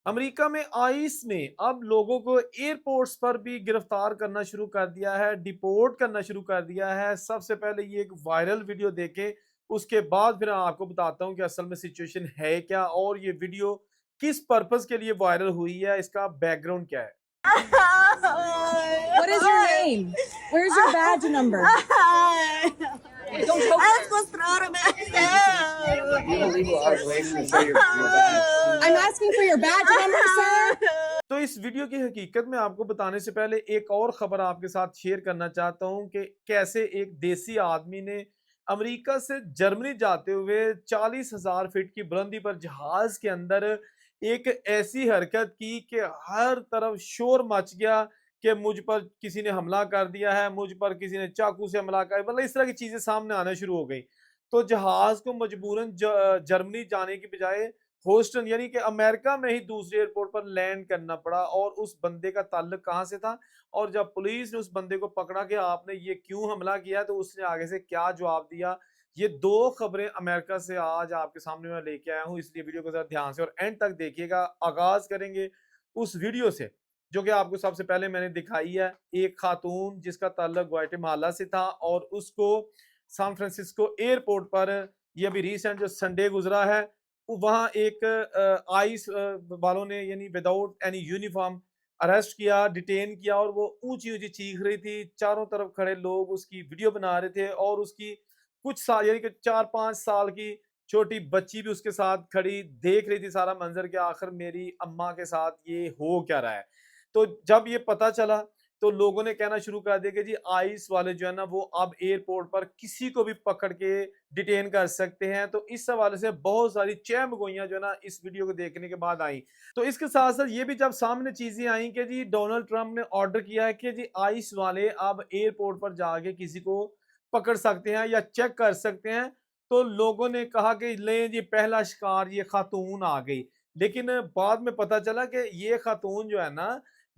America में ice ने अब लोगों को एयरपोर्ट्स पर भी गिरफ्तार करना शुरू कर दिया है, डिपोर्ट करना शुरू कर दिया है। सबसे पहले ये एक वायरल वीडियो देखें, उसके बाद फिर आपको बताता हूँ कि असल में सिचुएशन है क्या और ये वीडियो किस पर्पस के लिए वायरल हुई है, इसका बैकग्राउंड क्या है। What is your name? Where's your badge number? Don't choke I'm her. supposed to know myself. You have a legal obligation to show your badge. I'm asking for your badge number, sir. तो इस video की हकीकत में आपको बताने से पहले एक और खबर आपके साथ शेयर करना चाहता हूं कि कैसे एक देसी आदमी ने अमेरिका से जर्मनी जाते हुए 40,000 फीट की बुलंदी पर जहाज के अंदर एक ऐसी हरकत की कि हर तरफ शोर मच गया कि मुझ पर किसी ने हमला कर दिया है, मुझ पर किसी ने चाकू से हमला कर, मतलब इस तरह की चीजें सामने आना शुरू हो गई। तो जहाज को मजबूरन जर्मनी जाने की बजाय ह्यूस्टन यानी कि अमेरिका में ही दूसरे एयरपोर्ट पर लैंड करना पड़ा। और उस बंदे का ताल्लुक कहाँ से था और जब पुलिस ने उस बंदे को पकड़ा कि आपने ये क्यों हमला किया, तो उसने आगे से क्या जवाब दिया। ये दो खबरें अमेरिका से आज आपके सामने मैं लेके आया हूँ, इसलिए वीडियो को जरा ध्यान से और एंड तक देखिएगा। आगाज करेंगे उस वीडियो से जो कि आपको सबसे पहले मैंने दिखाई है। एक खातून जिसका ताल्लुक ग्वाटेमाला से था और उसको सैन फ्रांसिस्को एयरपोर्ट पर, ये अभी रिसेंट जो संडे गुजरा है, वहाँ एक आइस वालों ने यानी विदाउट एनी यूनिफॉर्म अरेस्ट किया, डिटेन किया और वो ऊंची-ऊंची चीख रही थी। चारों तरफ खड़े लोग उसकी वीडियो बना रहे थे और उसकी कुछ साल यानी कि 4-5 साल की छोटी बच्ची भी उसके साथ खड़ी देख रही थी सारा मंजर कि आखिर मेरी अम्मा के साथ ये हो क्या रहा है। तो जब ये पता चला तो लोगों ने कहना शुरू कर दिया कि जी आइस वाले जो है ना वो अब एयरपोर्ट पर किसी को भी पकड़ के डिटेन कर सकते हैं। तो इस हवाले से बहुत सारी चहमगोइयां जो है ना इस वीडियो को देखने के बाद आई। तो इसके साथ साथ ये भी जब सामने चीजें आई कि जी डोनाल्ड ट्रंप ने ऑर्डर किया है कि जी आइस वाले अब एयरपोर्ट पर जाके किसी को पकड़ सकते हैं या चेक कर सकते हैं। तो लोगों ने कहा कि ले जी पहला शिकार ये खातून आ गई। लेकिन बाद में पता चला कि ये खातून जो है ना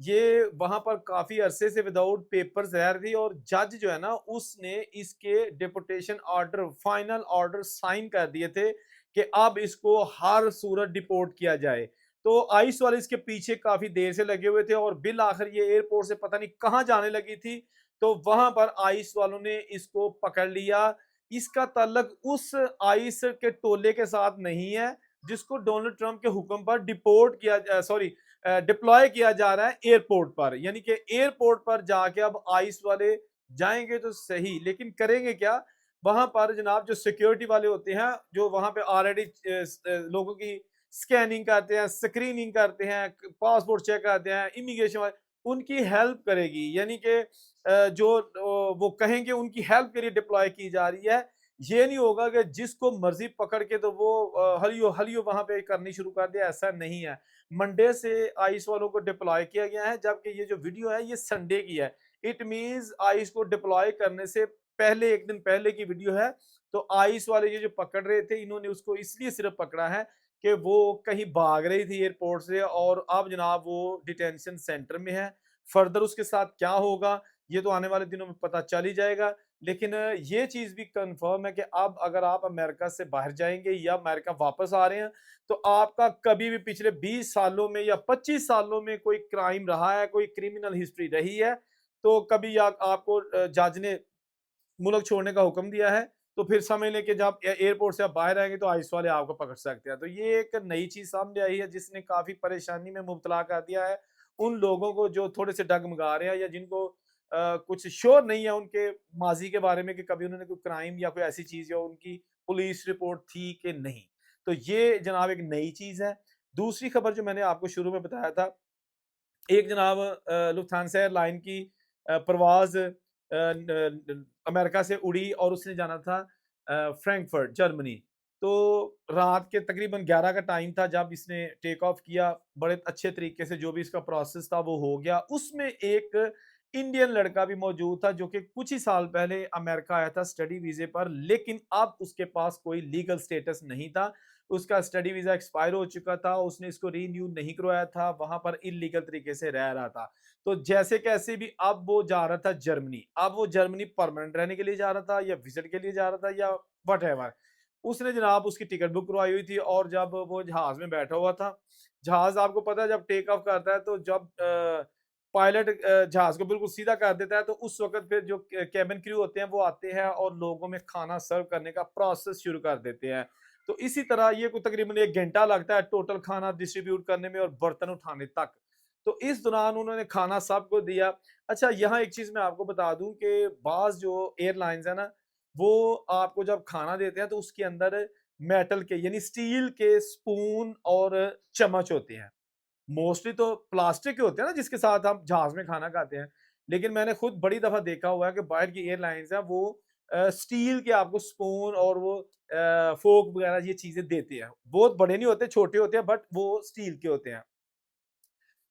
ये वहां पर काफी अरसे से विदाउट पेपर्स रह रही थी और जज जो है ना उसने इसके deportation order, final order sign कर दिए थे कि अब इसको हर सूरत डिपोर्ट किया जाए। तो आइस वाले इसके पीछे काफी देर से लगे हुए थे और बिल आखिर ये एयरपोर्ट से पता नहीं कहाँ जाने लगी थी। तो वहां पर आइस वालों ने इसको पकड़ लिया। इसका ताल्लुक उस आइस के टोले के साथ नहीं है जिसको डोनाल्ड ट्रंप के हुक्म पर डिपोर्ट किया, सॉरी डिप्लॉय किया जा रहा है एयरपोर्ट पर। यानी कि एयरपोर्ट पर जाके अब आइस वाले जाएंगे तो सही, लेकिन करेंगे क्या। वहां पर जनाब जो सिक्योरिटी वाले होते हैं जो वहां पे ऑलरेडी लोगों की स्कैनिंग करते हैं, स्क्रीनिंग करते हैं, पासपोर्ट चेक करते हैं, इमिग्रेशन वाले, उनकी हेल्प करेगी। यानी कि जो वो कहेंगे उनकी हेल्प के लिए डिप्लॉय की जा रही है। ये नहीं होगा कि जिसको मर्जी पकड़ के तो वो हलियो हलियो वहां पे करनी शुरू कर दे, ऐसा नहीं है। मंडे से आइस वालों को डिप्लॉय किया गया है, जबकि ये जो वीडियो है ये संडे की है। इट मींस आइस को डिप्लॉय करने से पहले एक दिन पहले की वीडियो है। तो आइस वाले ये जो पकड़ रहे थे इन्होंने उसको इसलिए सिर्फ पकड़ा है कि वो कहीं भाग रही थी एयरपोर्ट से और अब जनाब वो डिटेंशन सेंटर में है। फर्दर उसके साथ क्या होगा ये तो आने वाले दिनों में पता चल ही जाएगा। लेकिन ये चीज भी कंफर्म है कि अब अगर आप अमेरिका से बाहर जाएंगे या अमेरिका वापस आ रहे हैं तो आपका कभी भी पिछले 20 सालों में या 25 सालों में कोई क्राइम रहा है, कोई क्रिमिनल हिस्ट्री रही है, तो कभी आपको जज ने मुल्क छोड़ने का हुक्म दिया है, तो फिर समझ लें कि जब एयरपोर्ट से आप बाहर आएंगे तो आइस वाले आपको पकड़ सकते हैं। तो ये एक नई चीज सामने आई है जिसने काफी परेशानी में मुब्तला कर दिया है उन लोगों को जो थोड़े से डगमगा रहे हैं या जिनको कुछ श्योर नहीं है उनके माजी के बारे में कि कभी उन्होंने कोई क्राइम या कोई ऐसी चीज या उनकी पुलिस रिपोर्ट थी कि नहीं। तो ये जनाब एक नई चीज है। दूसरी खबर जो मैंने आपको शुरू में बताया था, एक जनाब लुफ्थांसा एयरलाइन की परवाज़ अमेरिका से उड़ी और उसने जाना था फ्रैंकफर्ट जर्मनी। तो रात के तकरीबन 11 का टाइम था जब इसने टेक ऑफ किया। बड़े अच्छे तरीके से जो भी इसका प्रोसेस था वो हो गया। उसमें एक इंडियन लड़का भी मौजूद था जो कि कुछ ही साल पहले अमेरिका आया था स्टडी वीज़े पर, लेकिन अब उसके पास कोई लीगल स्टेटस नहीं था। उसका स्टडी वीज़ा एक्सपायर हो चुका था, उसने इसको रीन्यू नहीं करवाया था, वहाँ पर इल्लीगल तरीके से रह रहा था। तो जैसे कैसे भी अब वो जा रहा था जर्मनी। अब वो जर्मनी परमानेंट रहने के लिए जा रहा था या विज़िट के लिए जा रहा था या व्हाटएवर। उसने जनाब उसकी टिकट बुक करवाई हुई थी और जब वो जहाज़ में बैठा हुआ था, जहाज आपको पता है जब टेक ऑफ करता है तो जब पायलट जहाज को बिल्कुल सीधा कर देता है तो उस वक्त फिर जो कैबिन क्रू होते हैं वो आते हैं और लोगों में खाना सर्व करने का प्रोसेस शुरू कर देते हैं। तो इसी तरह ये को तकरीबन 1 घंटा लगता है टोटल खाना डिस्ट्रीब्यूट करने में और बर्तन उठाने तक। तो इस दौरान उन्होंने खाना सबको दिया। अच्छा, यहाँ एक चीज़ मैं आपको बता दूँ कि बाज़ जो एयरलाइन्स है ना, वो आपको जब खाना देते हैं तो उसके अंदर मेटल के यानी स्टील के स्पून और चम्मच होते हैं। मोस्टली तो प्लास्टिक के होते हैं ना जिसके साथ हम जहाज़ में खाना खाते हैं। लेकिन मैंने खुद बड़ी दफ़ा देखा हुआ है कि बाहर की एयरलाइन्स हैं वो स्टील के आपको स्पून और वो फ़ोर्क वग़ैरह ये चीज़ें देते हैं। बहुत बड़े नहीं होते, छोटे होते हैं बट वो स्टील के होते हैं।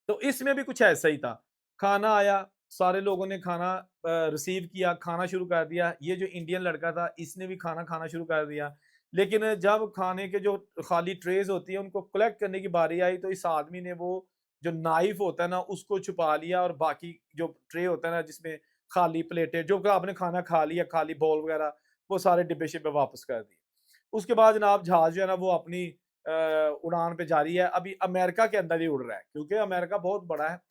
तो इसमें भी कुछ ऐसा ही था। खाना आया, सारे लोगों ने खाना रिसीव किया, खाना शुरू कर दिया। ये जो इंडियन लड़का था, इसने भी खाना खाना शुरू कर दिया। लेकिन जब खाने के जो खाली ट्रेज़ होती हैं, उनको कलेक्ट करने की बारी आई, तो इस आदमी ने वो जो नाइफ़ होता है ना, उसको छुपा लिया और बाकी जो ट्रे होता है ना, जिसमें खाली प्लेटें, जो कि आपने खाना खा लिया, खाली बाउल वगैरह, वो सारे डिब्बे-शिब्बे वापस कर दिए। उसके बाद जनाब जहाज़ जो है ना, वो अपनी उड़ान पे जारी है। अभी अमेरिका के अंदर ही उड़ रहा है, क्योंकि अमेरिका बहुत बड़ा है।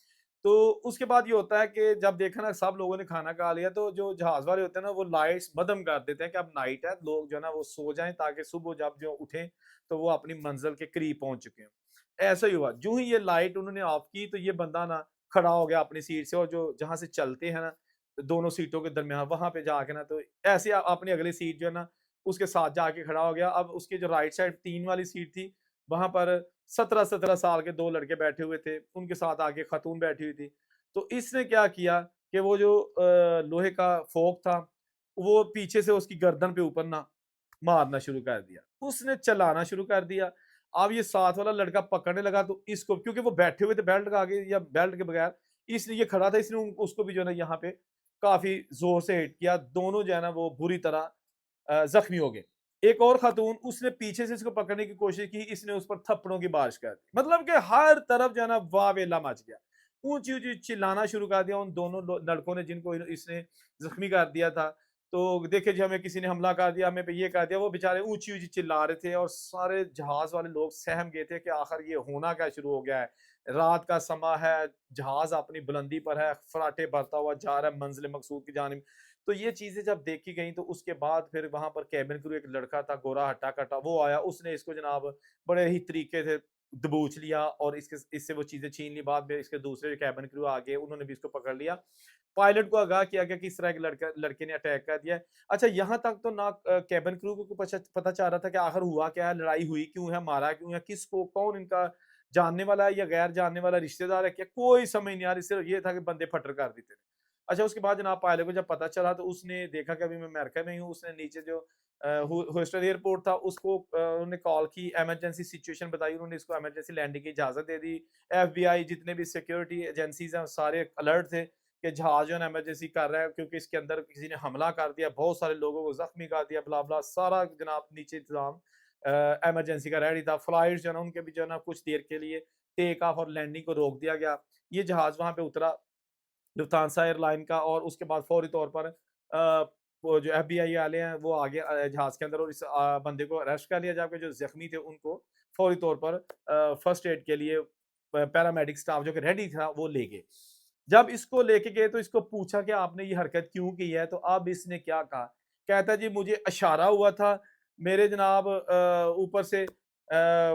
तो उसके बाद ये होता है कि जब देखा ना सब लोगों ने खाना खा लिया, तो जो जहाज़ वाले होते हैं ना, वो लाइट्स मद्धम कर देते हैं कि अब नाइट है, लोग जो है ना वो सो जाएँ ताकि सुबह जब जो उठें, तो वो अपनी मंज़िल के करीब पहुँच चुके हों। ऐसा ही हुआ, जूँ ही ये लाइट उन्होंने ऑफ की, तो ये बंदा ना खड़ा हो गया अपनी सीट से और जो जहाँ से चलते हैं ना, दोनों सीटों के दरमियान, वहाँ पे जाके ना तो ऐसे अपनी अगली सीट जो है ना, उसके साथ जाके खड़ा हो गया। अब उसकी जो राइट साइड 3 वाली सीट थी, वहाँ पर 17-17 साल के 2 लड़के बैठे हुए थे, उनके साथ आगे खातून बैठी हुई थी। तो इसने क्या किया कि वो जो लोहे का फ़ोर्क था, वो पीछे से उसकी गर्दन पे ऊपर ना मारना शुरू कर दिया। उसने चलाना शुरू कर दिया। अब ये साथ वाला लड़का पकड़ने लगा तो इसको, क्योंकि वो बैठे हुए थे बेल्ट लगा के या बेल्ट के बगैर, इसलिए ये खड़ा था, इसने उसको भी जो है ना यहाँ पे काफ़ी ज़ोर से हिट किया। दोनों जो है ना वो बुरी तरह ज़ख्मी हो गए। एक और खातून, उसने पीछे से इसको पकड़ने की कोशिश की, इसने उस पर थप्पड़ों की बारिश कर दी। मतलब कि हर तरफ जो है ना वाह-वेला मच गया। ऊँची-ऊँची चिल्लाना शुरू कर दिया उन दोनों लड़कों ने जिनको इसने ज़ख्मी कर दिया था। तो देखिए जी, हमें किसी ने हमला कर दिया, हमें पे ये कर दिया, वो बेचारे ऊँची-ऊँची चिल्ला रहे थे और सारे जहाज़ वाले लोग सहम गए थे कि आखिर ये होना क्या शुरू हो गया है। रात का समा है, जहाज़ अपनी बुलंदी पर है, फराटे भरता हुआ जा रहा है मंज़िल मकसूद की जानिब। तो ये चीज़ें जब देखी गई तो उसके बाद फिर वहाँ पर केबिन क्रू एक लड़का था गोरा हट्टा-कट्टा, वो आया, उसने इसको जनाब बड़े ही तरीके से दबोच लिया और इससे वो चीज़ें छीन ली। बाद में इसके दूसरे केबिन क्रू आ गए, उन्होंने भी इसको पकड़ लिया। पायलट को आगाह किया गया कि इस तरह के लड़के ने अटैक कर दिया है। अच्छा, यहाँ तक तो ना केबिन क्रू को पता चल रहा था कि आखिर हुआ क्या है, लड़ाई हुई क्यों है, मारा क्यों है, किसको, कौन इनका जानने वाला है या गैर जानने वाला रिश्तेदार है क्या, कोई समझ नहीं आ रही। सिर्फ ये था कि बंदे फटर कर देते थे। अच्छा, उसके बाद जनाब पायलट को जब पता चला तो उसने देखा कि अभी मैं अमेरिका में ही हूँ, उसने नीचे जो ह्यूस्टन एयरपोर्ट था उसको उन्होंने कॉल की, इमरजेंसी सिचुएशन बताई, उन्होंने इसको इमरजेंसी लैंडिंग की इजाज़त दे दी। एफबीआई जितने भी सिक्योरिटी एजेंसीज़ हैं सारे अलर्ट थे कि जहाज़ जो है ना इमरजेंसी कर रहा है, क्योंकि इसके अंदर किसी ने हमला कर दिया, बहुत सारे लोगों को ज़ख्मी कर दिया, ब्ला-ब्ला सारा जनाब नीचे इंतज़ाम इमरजेंसी का रेडी था। फ्लाइट्स जो है ना उनके भी जो है ना कुछ देर के लिए टेक ऑफ और लैंडिंग को रोक दिया गया। ये जहाज़ वहाँ पे उतरा लुफ्तांसा एयरलाइन का, और उसके बाद फौरी तौर पर वो जो एफबीआई वाले हैं वो आ गए जहाज़ के अंदर और इस बंदे को अरेस्ट कर लिया, जबकि जो ज़ख्मी थे उनको फौरी तौर पर फर्स्ट एड के लिए पैरामेडिक स्टाफ जो कि रेडी था वो ले गए। जब इसको लेके गए तो इसको पूछा कि आपने ये हरकत क्यों की है? तो अब इसने क्या कहा? कहता है जी मुझे इशारा हुआ था, मेरे जनाब ऊपर से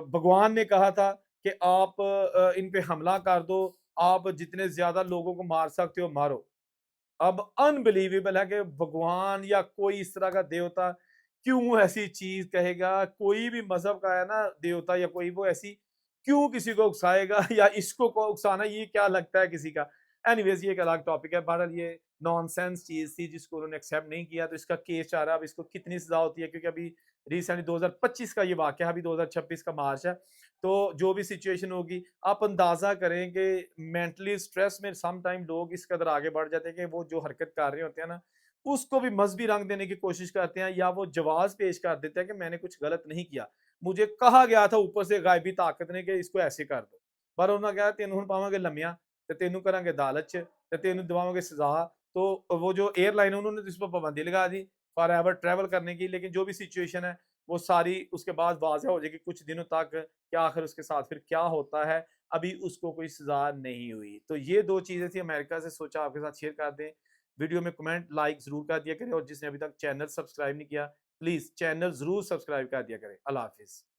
भगवान ने कहा था कि आप इन पे हमला कर दो, आप जितने ज़्यादा लोगों को मार सकते हो मारो। अब अनबिलीवेबल है कि भगवान या कोई इस तरह का देवता क्यों ऐसी चीज़ कहेगा? कोई भी मज़हब का है ना देवता या कोई, वो ऐसी क्यों किसी को उकसाएगा या इसको को उकसाना ये क्या लगता है किसी का? एनीवेज़ ये एक अलग टॉपिक है। बहरहाल ये नॉनसेंस चीज़ थी जिसको उन्होंने एक्सेप्ट नहीं किया, तो इसका केस चल रहा है। अब इसको कितनी सज़ा होती है, क्योंकि अभी रिसेंटली 2025 का ये वाक़या है, अभी 2026 का मार्च है। तो जो भी सिचुएशन होगी, आप अंदाज़ा करें कि मेंटली स्ट्रेस में सम टाइम लोग इस कदर आगे बढ़ जाते हैं कि वो जो हरकत कर रहे होते हैं ना, उसको भी मज़हबी रंग देने की कोशिश करते हैं या वो जवाज़ पेश कर देते हैं कि मैंने कुछ गलत नहीं किया। मुझे कहा गया था ऊपर से गायबी ताकत ने कि इसको ऐसे कर दो। पर उन्होंने कहा तेनू हुण पावांगे लम्मियां ते तेनू करांगे अदालत च ते तेनू दिवावांगे सज़ा। तो वो जो एयरलाइन है उन्होंने तो इस पर पाबंदी लगा दी फॉरएवर ट्रैवल करने की। लेकिन जो भी सिचुएशन है, वो सारी उसके बाद वाज़ह हो जाएगी कुछ दिनों तक कि आखिर उसके साथ फिर क्या होता है। अभी उसको कोई सज़ा नहीं हुई। तो ये 2 चीज़ें थी अमेरिका से, सोचा आपके साथ शेयर कर दें। वीडियो में कमेंट, लाइक ज़रूर कर दिया करें और जिसने अभी तक चैनल सब्सक्राइब नहीं किया, प्लीज़ चैनल ज़रूर सब्सक्राइब कर दिया करें। अल्लाह हाफ़िज़।